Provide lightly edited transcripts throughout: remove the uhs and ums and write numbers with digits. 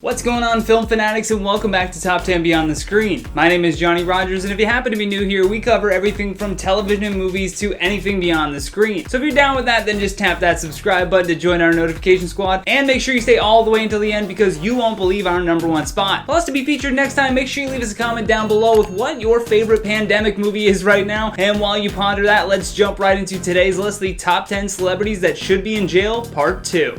What's going on, film fanatics, and welcome back to Top 10 Beyond the Screen. My name is Johnny Rogers, and if you happen to be new here, we cover everything from television and movies to anything beyond the screen. So if you're down with that, then just tap that subscribe button to join our notification squad, and make sure you stay all the way until the end because you won't believe our #1 spot. Plus, to be featured next time, make sure you leave us a comment down below with what your favorite pandemic movie is right now. And while you ponder that, let's jump right into today's list, the Top 10 Celebrities That Should Be in Jail, Part 2.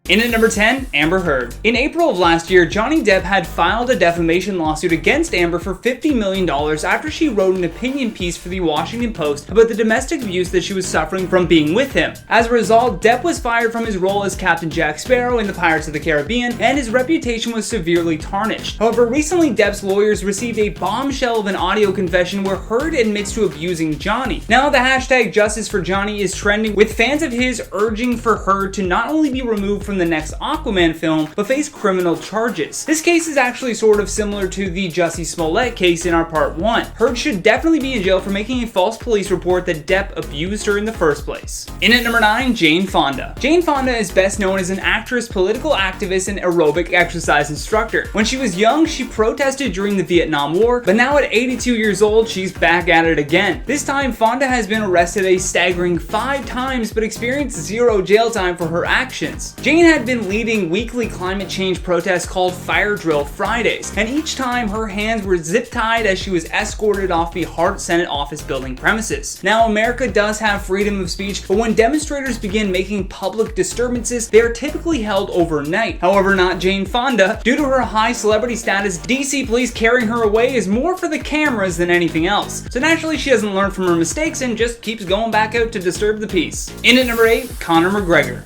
In at number 10, Amber Heard. In April of last year, Johnny Depp had filed a defamation lawsuit against Amber for $50 million after she wrote an opinion piece for the Washington Post about the domestic abuse that she was suffering from being with him. As a result, Depp was fired from his role as Captain Jack Sparrow in the Pirates of the Caribbean, and his reputation was severely tarnished. However, recently Depp's lawyers received a bombshell of an audio confession where Heard admits to abusing Johnny. Now the hashtag Justice for Johnny is trending, with fans of his urging for Heard to not only be removed from the next Aquaman film, but face criminal charges. This case is actually sort of similar to the Jussie Smollett case in our part 1. Heard should definitely be in jail for making a false police report that Depp abused her in the first place. In at number 9, Jane Fonda. Jane Fonda is best known as an actress, political activist, and aerobic exercise instructor. When she was young, she protested during the Vietnam War, but now at 82 years old, she's back at it again. This time, Fonda has been arrested a staggering 5 times, but experienced 0 jail time for her actions. Jane had been leading weekly climate change protests called Fire Drill Fridays, and each time her hands were zip-tied as she was escorted off the Hart Senate office building premises. Now, America does have freedom of speech, but when demonstrators begin making public disturbances, they are typically held overnight. However, not Jane Fonda. Due to her high celebrity status, DC police carrying her away is more for the cameras than anything else. So naturally, she hasn't learned from her mistakes and just keeps going back out to disturb the peace. In at number 8, Conor McGregor.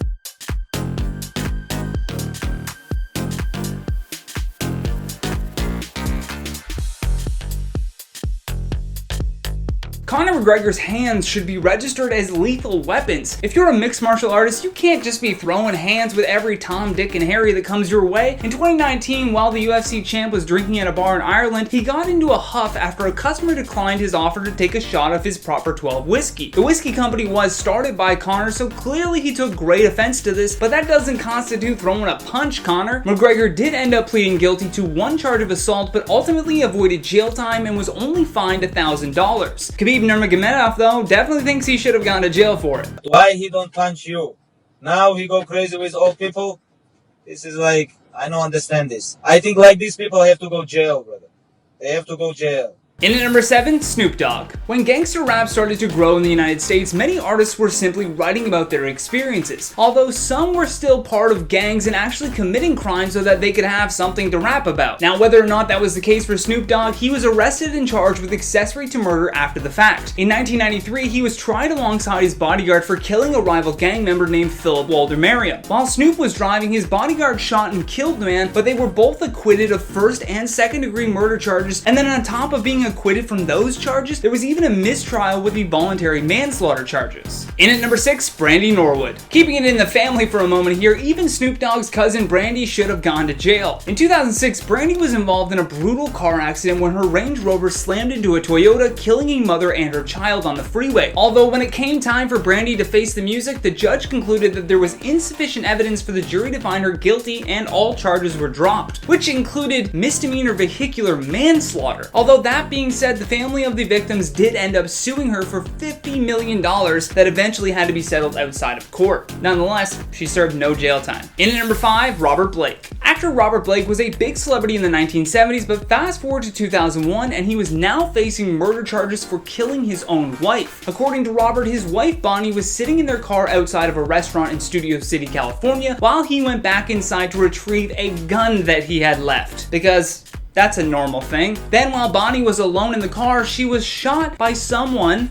Conor McGregor's hands should be registered as lethal weapons. If you're a mixed martial artist, you can't just be throwing hands with every Tom, Dick, and Harry that comes your way. In 2019, while the UFC champ was drinking at a bar in Ireland, he got into a huff after a customer declined his offer to take a shot of his Proper 12 whiskey. The whiskey company was started by Conor, so clearly he took great offense to this, but that doesn't constitute throwing a punch, Conor. McGregor did end up pleading guilty to 1 charge of assault, but ultimately avoided jail time and was only fined $1,000. Khabib Nurmagomedov, though, definitely thinks he should have gone to jail for it. Why he don't punch you? Now he go crazy with old people? This is like, I don't understand this. I think like these people have to go jail, brother. They have to go jail. In at number 7, Snoop Dogg. When gangster rap started to grow in the United States, many artists were simply writing about their experiences, although some were still part of gangs and actually committing crimes so that they could have something to rap about. Now, whether or not that was the case for Snoop Dogg, he was arrested and charged with accessory to murder after the fact. In 1993, he was tried alongside his bodyguard for killing a rival gang member named Philip Walter Merriam. While Snoop was driving, his bodyguard shot and killed the man, but they were both acquitted of first and second degree murder charges, and then on top of being acquitted from those charges, there was even a mistrial with the voluntary manslaughter charges. In at number 6, Brandy Norwood. Keeping it in the family for a moment here, even Snoop Dogg's cousin Brandy should have gone to jail. In 2006, Brandy was involved in a brutal car accident when her Range Rover slammed into a Toyota, killing a mother and her child on the freeway. Although when it came time for Brandy to face the music, the judge concluded that there was insufficient evidence for the jury to find her guilty and all charges were dropped, which included misdemeanor vehicular manslaughter. Although that being said, the family of the victims did end up suing her for $50 million that eventually had to be settled outside of court. Nonetheless, she served no jail time. In at number 5, Robert Blake. Actor Robert Blake was a big celebrity in the 1970s, but fast forward to 2001 and he was now facing murder charges for killing his own wife. According to Robert, his wife Bonnie was sitting in their car outside of a restaurant in Studio City, California, while he went back inside to retrieve a gun that he had left. Because that's a normal thing. Then while Bonnie was alone in the car, she was shot by someone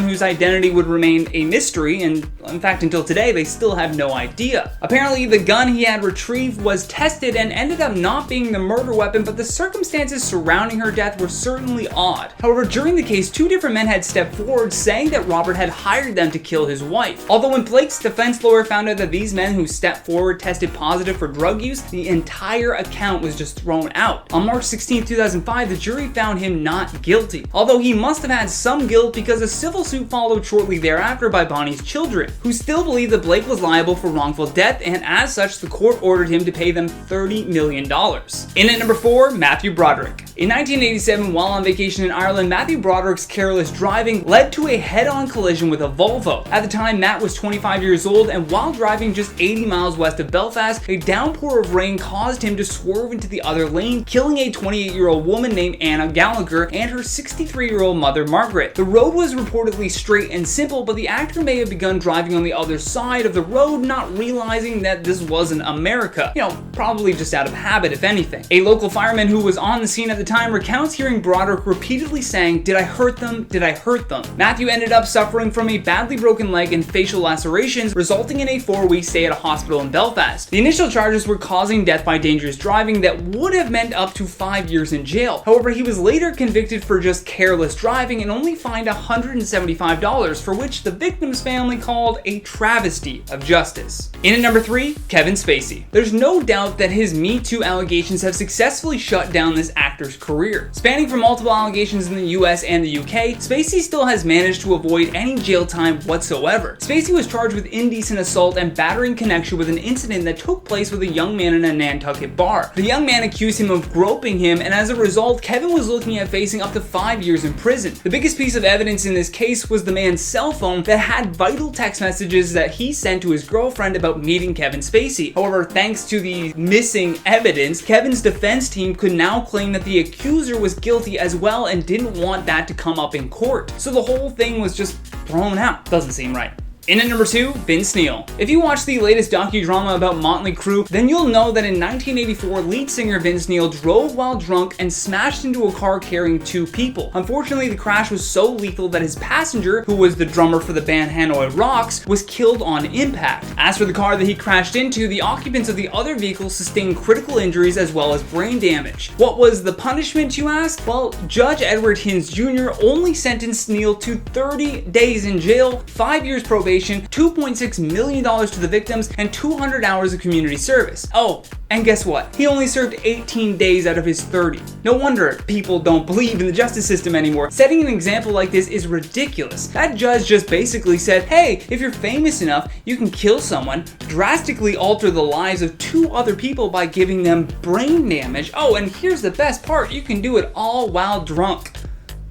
whose identity would remain a mystery, and in fact until today they still have no idea. Apparently the gun he had retrieved was tested and ended up not being the murder weapon, but the circumstances surrounding her death were certainly odd. However, during the case, 2 different men had stepped forward saying that Robert had hired them to kill his wife. Although when Blake's defense lawyer found out that these men who stepped forward tested positive for drug use, the entire account was just thrown out. On March March 16, 2005, the jury found him not guilty, although he must have had some guilt because a civil suit followed shortly thereafter by Bonnie's children, who still believed that Blake was liable for wrongful death, and as such, the court ordered him to pay them $30 million. In at number 4, Matthew Broderick. In 1987, while on vacation in Ireland, Matthew Broderick's careless driving led to a head-on collision with a Volvo. At the time, Matt was 25 years old, and while driving just 80 miles west of Belfast, a downpour of rain caused him to swerve into the other lane, killing a 28-year-old woman named Anna Gallagher and her 63-year-old mother, Margaret. The road was reportedly straight and simple, but the actor may have begun driving on the other side of the road, not realizing that this wasn't America. Probably just out of habit, if anything. A local fireman who was on the scene at the time recounts hearing Broderick repeatedly saying, "Did I hurt them? Did I hurt them?" Matthew ended up suffering from a badly broken leg and facial lacerations, resulting in a 4-week stay at a hospital in Belfast. The initial charges were causing death by dangerous driving that would have meant up to 5 years in jail. However, he was later convicted for just careless driving and only fined $175, for which the victim's family called a travesty of justice. In at number 3, Kevin Spacey. There's no doubt that his Me Too allegations have successfully shut down this actor's career. Spanning from multiple allegations in the US and the UK, Spacey still has managed to avoid any jail time whatsoever. Spacey was charged with indecent assault and battery in connection with an incident that took place with a young man in a Nantucket bar. The young man accused him of groping him, and as a result, Kevin was looking at facing up to 5 years in prison. The biggest piece of evidence in this case was the man's cell phone that had vital text messages that he sent to his girlfriend about meeting Kevin Spacey. However, thanks to the missing evidence, Kevin's defense team could now claim that the accuser was guilty as well and didn't want that to come up in court. So the whole thing was just thrown out. Doesn't seem right. In at number 2, Vince Neil. If you watch the latest docudrama about Motley Crue, then you'll know that in 1984, lead singer Vince Neil drove while drunk and smashed into a car carrying 2 people. Unfortunately, the crash was so lethal that his passenger, who was the drummer for the band Hanoi Rocks, was killed on impact. As for the car that he crashed into, the occupants of the other vehicle sustained critical injuries as well as brain damage. What was the punishment, you ask? Well, Judge Edward Hins Jr. only sentenced Neil to 30 days in jail, 5 years probation, $2.6 million to the victims, and 200 hours of community service. Oh, and guess what? He only served 18 days out of his 30. No wonder people don't believe in the justice system anymore. Setting an example like this is ridiculous. That judge just basically said, hey, if you're famous enough, you can kill someone, drastically alter the lives of 2 other people by giving them brain damage. Oh, and here's the best part, you can do it all while drunk.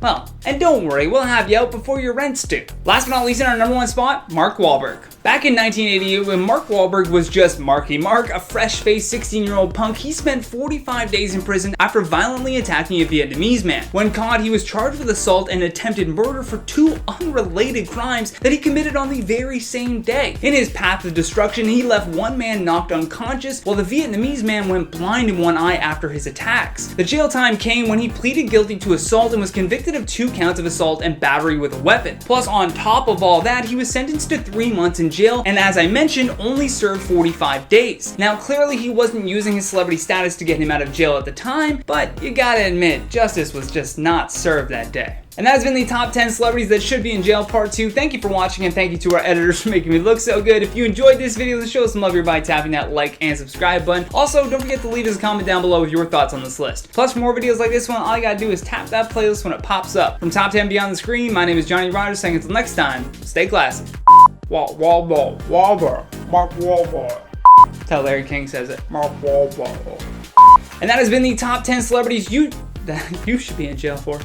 Well, and don't worry, we'll have you out before your rent's due. Last but not least, in our number 1 spot, Mark Wahlberg. Back in 1988, when Mark Wahlberg was just Marky Mark, a fresh-faced 16-year-old punk, he spent 45 days in prison after violently attacking a Vietnamese man. When caught, he was charged with assault and attempted murder for 2 unrelated crimes that he committed on the very same day. In his path of destruction, he left 1 man knocked unconscious, while the Vietnamese man went blind in 1 eye after his attacks. The jail time came when he pleaded guilty to assault and was convicted of 2 counts of assault and battery with a weapon. Plus, on top of all that, he was sentenced to 3 months in jail, and as I mentioned, only served 45 days. Now, clearly he wasn't using his celebrity status to get him out of jail at the time, but you gotta admit, justice was just not served that day. And that has been the top 10 celebrities that should be in jail part 2. Thank you for watching, and thank you to our editors for making me look so good. If you enjoyed this video, then show us some love here by tapping that like and subscribe button. Also, don't forget to leave us a comment down below with your thoughts on this list. Plus, for more videos like this one, all you gotta do is tap that playlist when it pops up. From Top 10 Beyond the Screen, my name is Johnny Rogers, saying until next time, stay classy. Wahlberg. Mark Wahlberg. That's how Larry King says it. Mark Wahlberg. And that has been the top 10 celebrities that you should be in jail for.